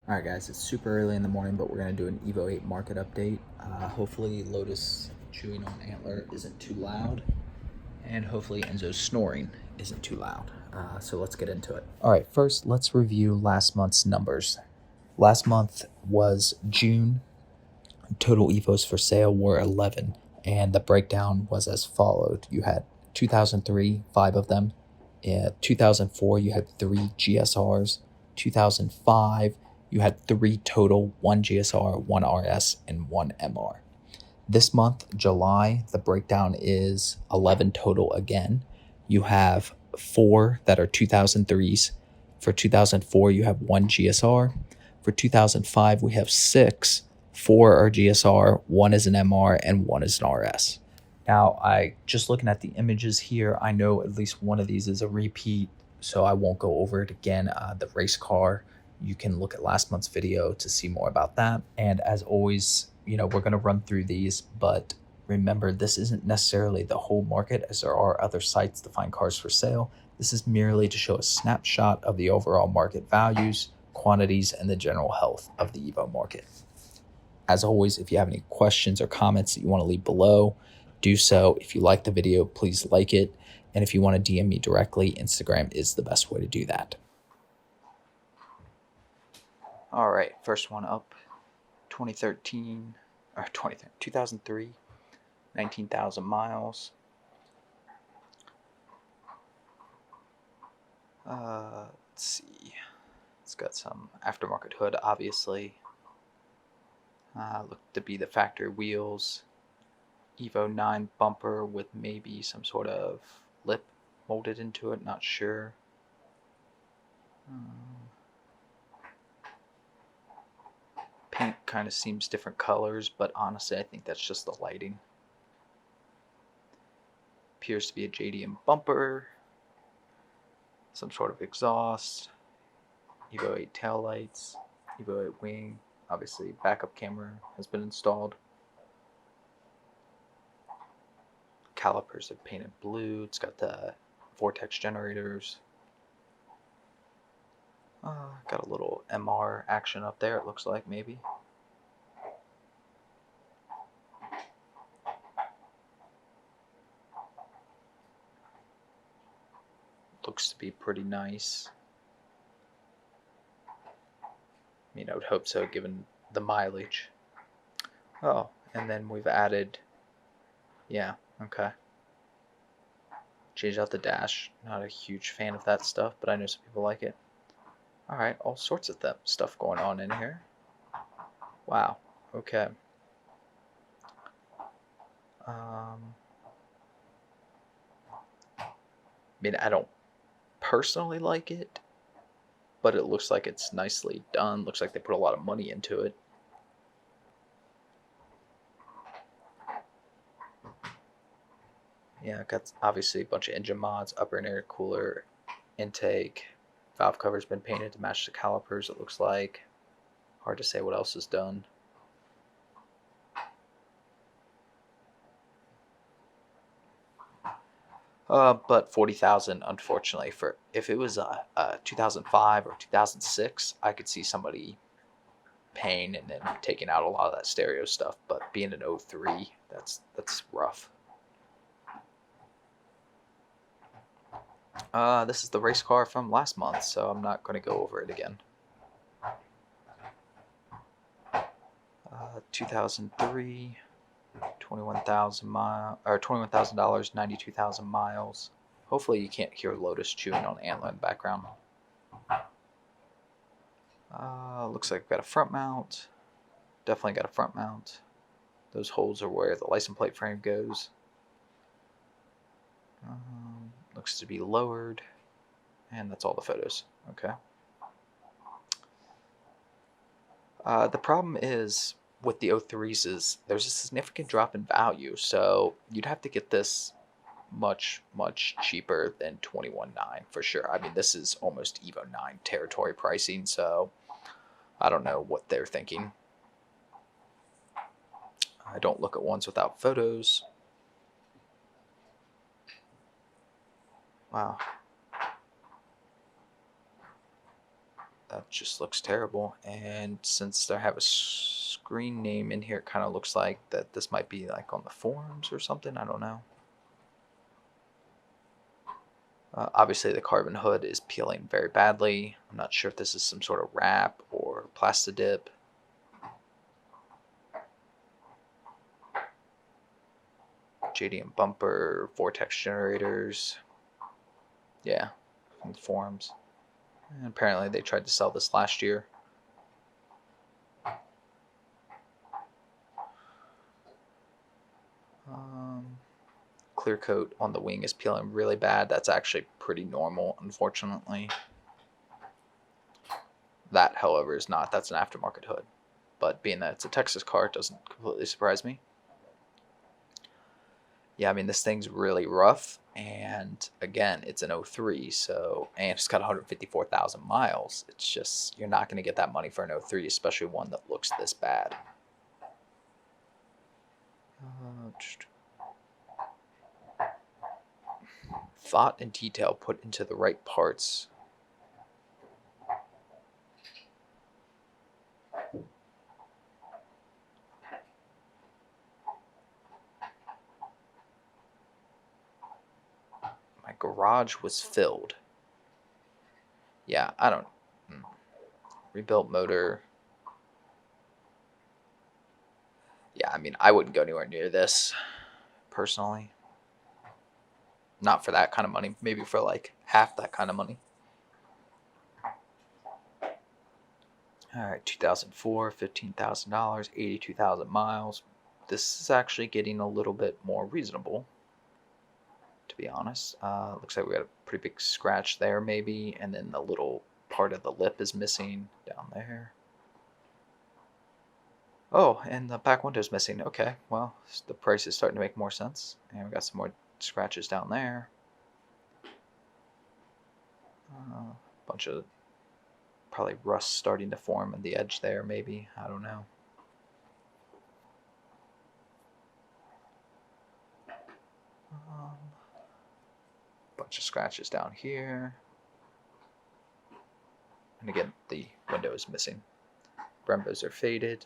Alright guys, it's super early in the morning, but we're going to do an Evo 8 market update. Hopefully Lotus chewing on antler isn't too loud, and hopefully Enzo's snoring isn't too loud. So let's get into it. Alright, first let's review last month's numbers. Last month was June. Total Evos for sale were 11, and the breakdown was as followed. You had 2003, 5 of them. 2004, you had 3 GSRs. 2005, you had 3 total, 1 GSR, 1 RS, and 1 MR. This month, July, the breakdown is 11 total again. You have 4 that are 2003s. For 2004, you have 1 GSR. For 2005, we have 6. 4 are GSR, 1 is an MR, and 1 is an RS. Now, just looking at the images here, I know at least one of these is a repeat, so I won't go over it again. The race car, you can look at last month's video to see more about that. And as always, we're going to run through these, but remember, this isn't necessarily the whole market, as there are other sites to find cars for sale. This is merely to show a snapshot of the overall market values, quantities, and the general health of the Evo market. As always, if you have any questions or comments that you want to leave below, do so. If you like the video, please like it. And if you want to DM me directly, Instagram is the best way to do that. All right, first one up, 2003, 19,000 miles. Let's see. It's got some aftermarket hood, obviously. Look to be the factory wheels. Evo 9 bumper with maybe some sort of lip molded into it, not sure. Paint kind of seems different colors, but honestly I think that's just the lighting. Appears to be a JDM bumper, some sort of exhaust, Evo 8 taillights, Evo 8 wing, obviously backup camera has been installed. Calipers are painted blue. It's got the vortex generators. Got a little MR action up there, it looks like, maybe. Looks to be pretty nice. I mean, I would hope so, given the mileage. Oh, and then we've added, yeah, okay. Change out the dash. Not a huge fan of that stuff, but I know some people like it. Alright, all sorts of stuff going on in here. Wow, okay. I mean, I don't personally like it, but it looks like it's nicely done. Looks like they put a lot of money into it. Yeah, got obviously a bunch of engine mods, upper and air cooler, intake, valve cover's been painted to match the calipers, it looks like. Hard to say what else is done. But 40,000, unfortunately, for if it was a 2005 or 2006, I could see somebody paying and then taking out a lot of that stereo stuff. But being an 03, that's rough. This is the race car from last month, so I'm not going to go over it again. 2003, 21,000 miles, or $21,000, 92,000 miles. Hopefully you can't hear Lotus chewing on antler in the background. Looks like we've got a front mount. Definitely got a front mount. Those holes are where the license plate frame goes. Looks to be lowered. And that's all the photos. Okay. The problem is with the 03s is there's a significant drop in value, so you'd have to get this much cheaper than 21.9 for sure. I mean, this is almost Evo 9 territory pricing, so I don't know what they're thinking. I don't look at ones without photos. Wow. That just looks terrible. And since they have a screen name in here, it kind of looks like that this might be like on the forums or something. I don't know. Obviously, the carbon hood is peeling very badly. I'm not sure if this is some sort of wrap or plastidip. JDM bumper, vortex generators. Yeah, from the forums. And apparently they tried to sell this last year. Clear coat on the wing is peeling really bad. That's actually pretty normal, unfortunately. That, however, is not. That's an aftermarket hood. But being that it's a Texas car, it doesn't completely surprise me. Yeah, I mean, this thing's really rough. And again, it's an 03, so, and it's got 154,000 miles. It's just, you're not going to get that money for an 03, especially one that looks this bad. Thought and detail put into the right parts. My garage was filled. Yeah, I don't. Rebuilt motor. Yeah, I mean, I wouldn't go anywhere near this, personally. Not for that kind of money. Maybe for like half that kind of money. Alright, 2004, $15,000, 82,000 miles. This is actually getting a little bit more reasonable, to be honest. Looks like we got a pretty big scratch there, maybe, and then the little part of the lip is missing down there. Oh, and the back window's missing. Okay, well, the price is starting to make more sense. And we got some more scratches down there. Bunch of probably rust starting to form in the edge there, maybe. I don't know. Bunch of scratches down here. And again, the window is missing. Brembos are faded.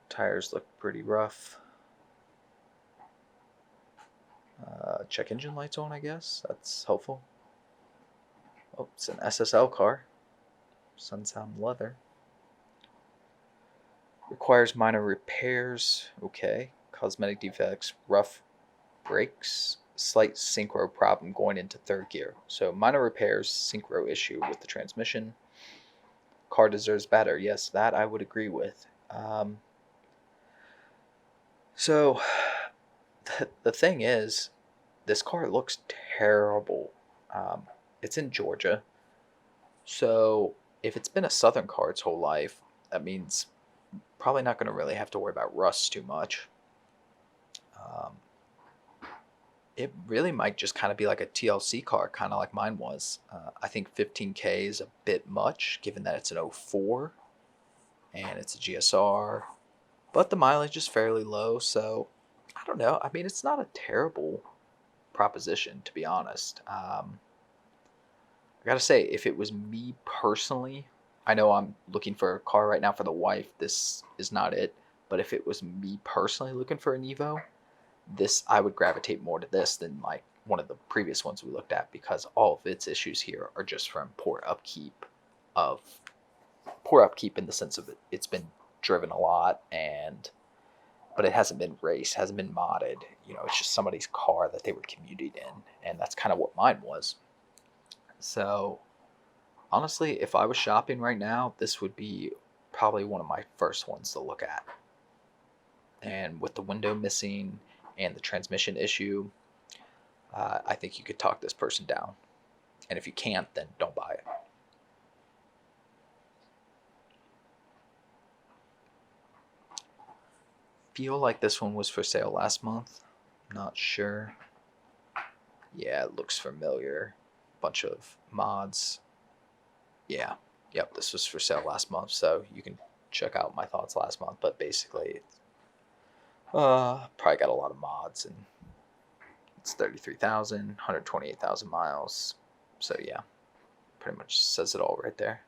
Tires look pretty rough. Check engine lights on, I guess. That's helpful. Oh, it's an SSL car. Sunsound leather. Requires minor repairs. Okay. Cosmetic defects. Rough brakes. Slight synchro problem going into third gear. So minor repairs, synchro issue with the transmission. Car deserves better. Yes, that I would agree with. So the thing is, this car looks terrible. It's in Georgia. So if it's been a Southern car its whole life, that means probably not going to really have to worry about rust too much. It really might just kind of be like a TLC car, kind of like mine was. I think 15K is a bit much, given that it's an 04 and it's a GSR. But the mileage is fairly low, so I don't know. I mean, it's not a terrible proposition, to be honest. I gotta say, if it was me personally, I know I'm looking for a car right now for the wife. This is not it. But if it was me personally looking for an Evo, this I would gravitate more to this than like one of the previous ones we looked at, because all of its issues here are just from poor upkeep in the sense of it's been driven a lot, but it hasn't been raced, hasn't been modded. It's just somebody's car that they were commuting in, and that's kind of what mine was. So honestly, if I was shopping right now, this would be probably one of my first ones to look at. And with the window missing and the transmission issue, I think you could talk this person down. And if you can't, then don't buy it. Feel like this one was for sale last month. Not sure. Yeah, it looks familiar. Bunch of mods. Yeah. Yep, this was for sale last month, so you can check out my thoughts last month. But basically, probably got a lot of mods, and it's 33,000, 128,000 miles. So yeah, pretty much says it all right there.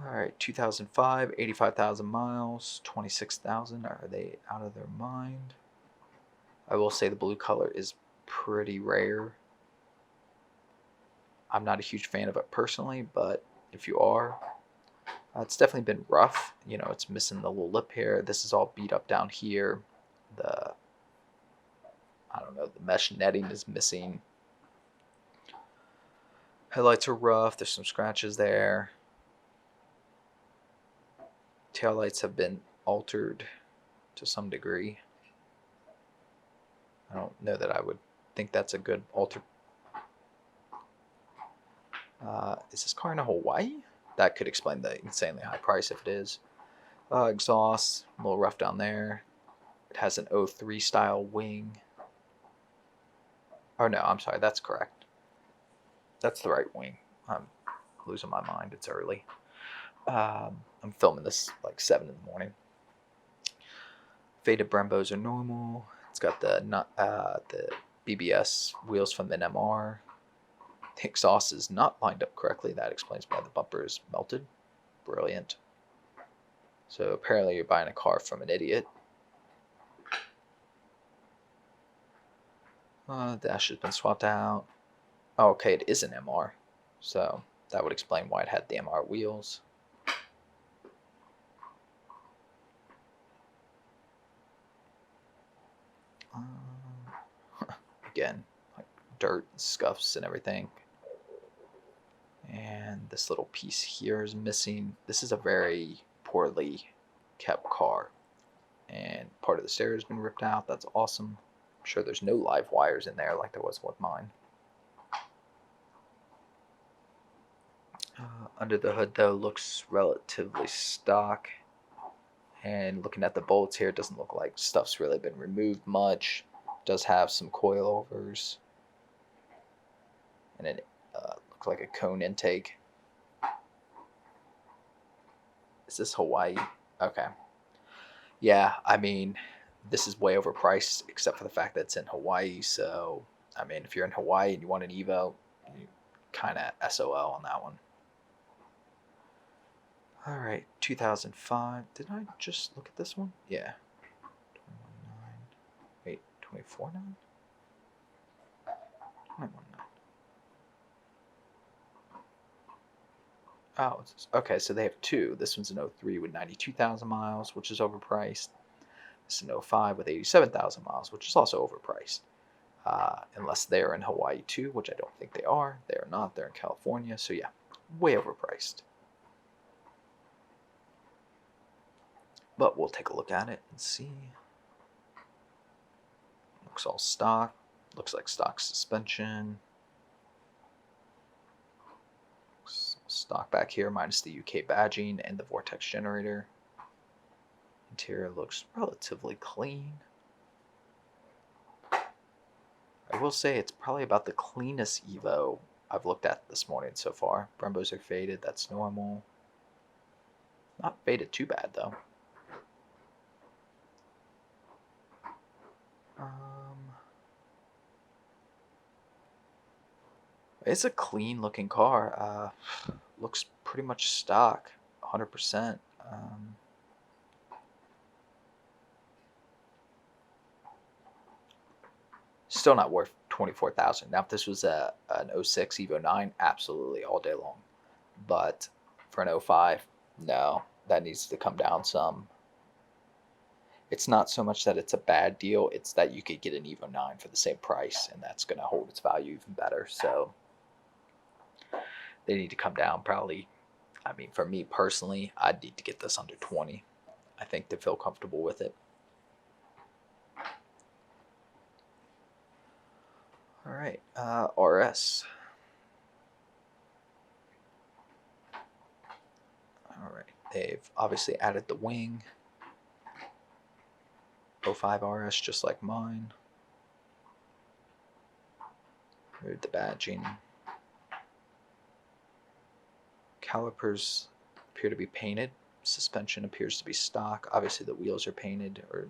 All right, 2005, 85,000 miles, 26,000. Are they out of their mind? I will say the blue color is pretty rare. I'm not a huge fan of it personally, but if you are, it's definitely been rough. You know, it's missing the little lip here. This is all beat up down here. The, I don't know, the mesh netting is missing. Headlights are rough. There's some scratches there. Taillights have been altered to some degree. I don't know that I would think that's a good alter. Is this car in Hawaii? That could explain the insanely high price if it is. Exhaust, a little rough down there. It has an 03 style wing. Oh no, I'm sorry, that's correct. That's the right wing. I'm losing my mind. It's early. I'm filming this like 7 in the morning. Faded Brembos are normal. It's got the BBS wheels from the NMR. The exhaust is not lined up correctly. That explains why the bumper is melted. Brilliant. So apparently you're buying a car from an idiot. Dash has been swapped out. Oh, okay, it is an MR. So that would explain why it had the MR wheels. Again, like dirt and scuffs and everything. And this little piece here is missing. This is a very poorly kept car. And part of the stereo has been ripped out. That's awesome. I'm sure there's no live wires in there like there was with mine. Under the hood, though, looks relatively stock. And looking at the bolts here, it doesn't look like stuff's really been removed much. It does have some coilovers. And it looks like a cone intake. Is this Hawaii? Okay. Yeah, I mean, this is way overpriced, except for the fact that it's in Hawaii. So, I mean, if you're in Hawaii and you want an Evo, you kind of SOL on that one. All right, 2005. Did I just look at this one? Yeah. 21.9. Wait, 24.9? 21.9. Oh, okay, so they have two. This one's an 03 with 92,000 miles, which is overpriced. This is an 05 with 87,000 miles, which is also overpriced. Unless they're in Hawaii too, which I don't think they are. They are not. They're in California. So yeah, way overpriced. But we'll take a look at it and see. Looks all stock. Looks like stock suspension. Stock back here minus the UK badging and the vortex generator. Interior looks relatively clean. I will say it's probably about the cleanest Evo I've looked at this morning so far. Brembos are faded, that's normal. Not faded too bad though. It's a clean looking car. Looks pretty much stock, 100%. Still not worth 24,000. Now, if this was an 06 Evo 9, absolutely all day long. But for an 05, no, that needs to come down some. It's not so much that it's a bad deal, it's that you could get an Evo 9 for the same price, and that's going to hold its value even better. So they need to come down probably. I mean, for me personally, I'd need to get this under 20, I think, to feel comfortable with it. All right, RS. All right, they've obviously added the wing. 05 RS, just like mine. Removed the badging. Calipers appear to be painted. Suspension appears to be stock. Obviously the wheels are painted or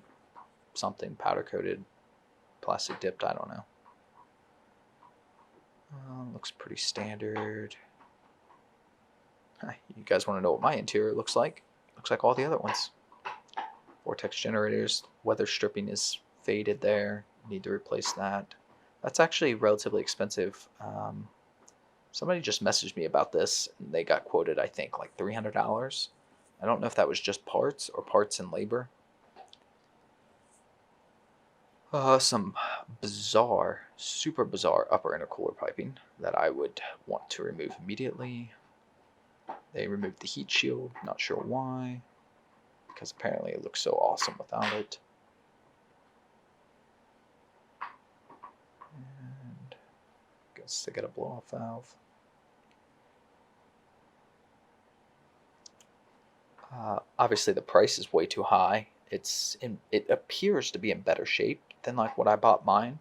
something, powder coated. plastic dipped, I don't know. Looks pretty standard. You guys want to know what my interior looks like? Looks like all the other ones. Vortex generators, weather stripping is faded there. Need to replace that. That's actually relatively expensive. Somebody just messaged me about this, and they got quoted, I think, like $300. I don't know if that was just parts or parts and labor. Some bizarre, super bizarre upper intercooler piping that I would want to remove immediately. They removed the heat shield, not sure why, because apparently it looks so awesome without it. And I guess they got a blow-off valve. Obviously the price is way too high. It appears to be in better shape than like what I bought mine,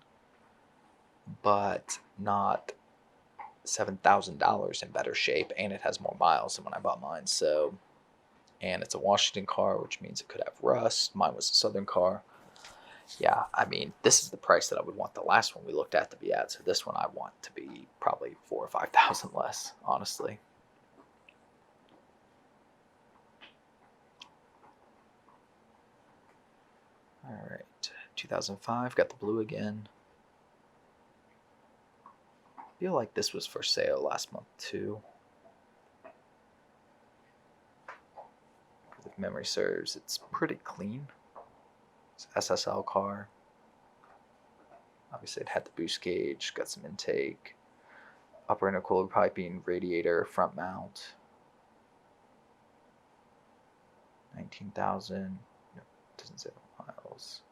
but not $7,000 in better shape, and it has more miles than when I bought mine. So, and it's a Washington car, which means it could have rust. Mine was a Southern car. Yeah, I mean, this is the price that I would want the last one we looked at to be at. So this one I want to be probably $4,000 or $5,000 less, honestly. All right, 2005, got the blue again. I feel like this was for sale last month too. If memory serves, it's pretty clean. It's an SSL car. Obviously it had the boost gauge, got some intake, upper intercooler piping, radiator, front mount. 19,000, no, it doesn't say miles.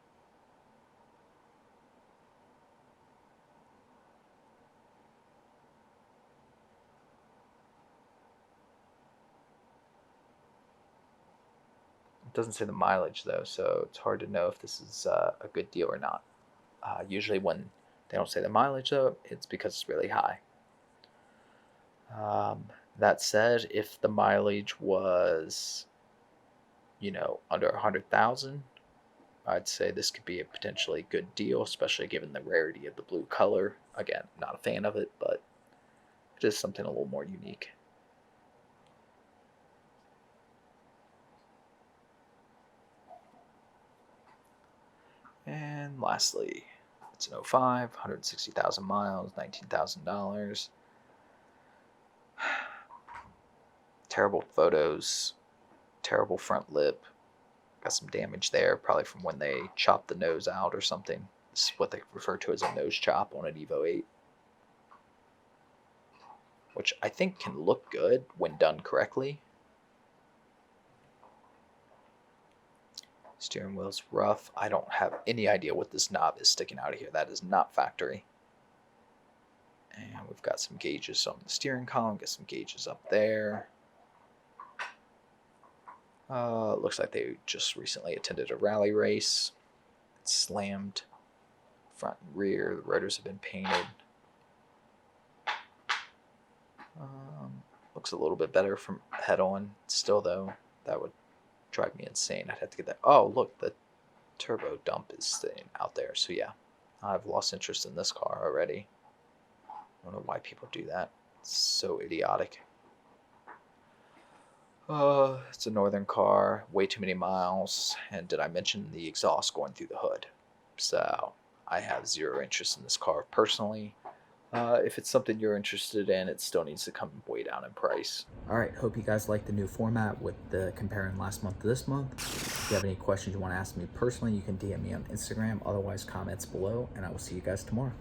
It doesn't say the mileage though, so it's hard to know if this is a good deal or not. Usually when they don't say the mileage though, it's because it's really high. That said, if the mileage was, under 100,000, I'd say this could be a potentially good deal, especially given the rarity of the blue color. Again, not a fan of it, but it is something a little more unique. And lastly, it's an 05, 160,000 miles, $19,000. Terrible photos, terrible front lip. Got some damage there, probably from when they chopped the nose out or something. This is what they refer to as a nose chop on an Evo 8. Which I think can look good when done correctly. Steering wheel's rough. I don't have any idea what this knob is sticking out of here. That is not factory. And we've got some gauges on the steering column. Got some gauges up there. Looks like they just recently attended a rally race. It's slammed front and rear. The rotors have been painted. Looks a little bit better from head on. Still though, that would drive me insane. I'd have to get that. Oh, look, the turbo dump is staying out there. So yeah, I've lost interest in this car already. I don't know why people do that. It's so idiotic. It's a northern car, way too many miles, and did I mention the exhaust going through the hood? So I have zero interest in this car personally. If it's something you're interested in, it still needs to come way down in price. All right, hope you guys like the new format with the comparing last month to this month. If you have any questions you want to ask me personally, you can DM me on Instagram. Otherwise, comments below, and I will see you guys tomorrow.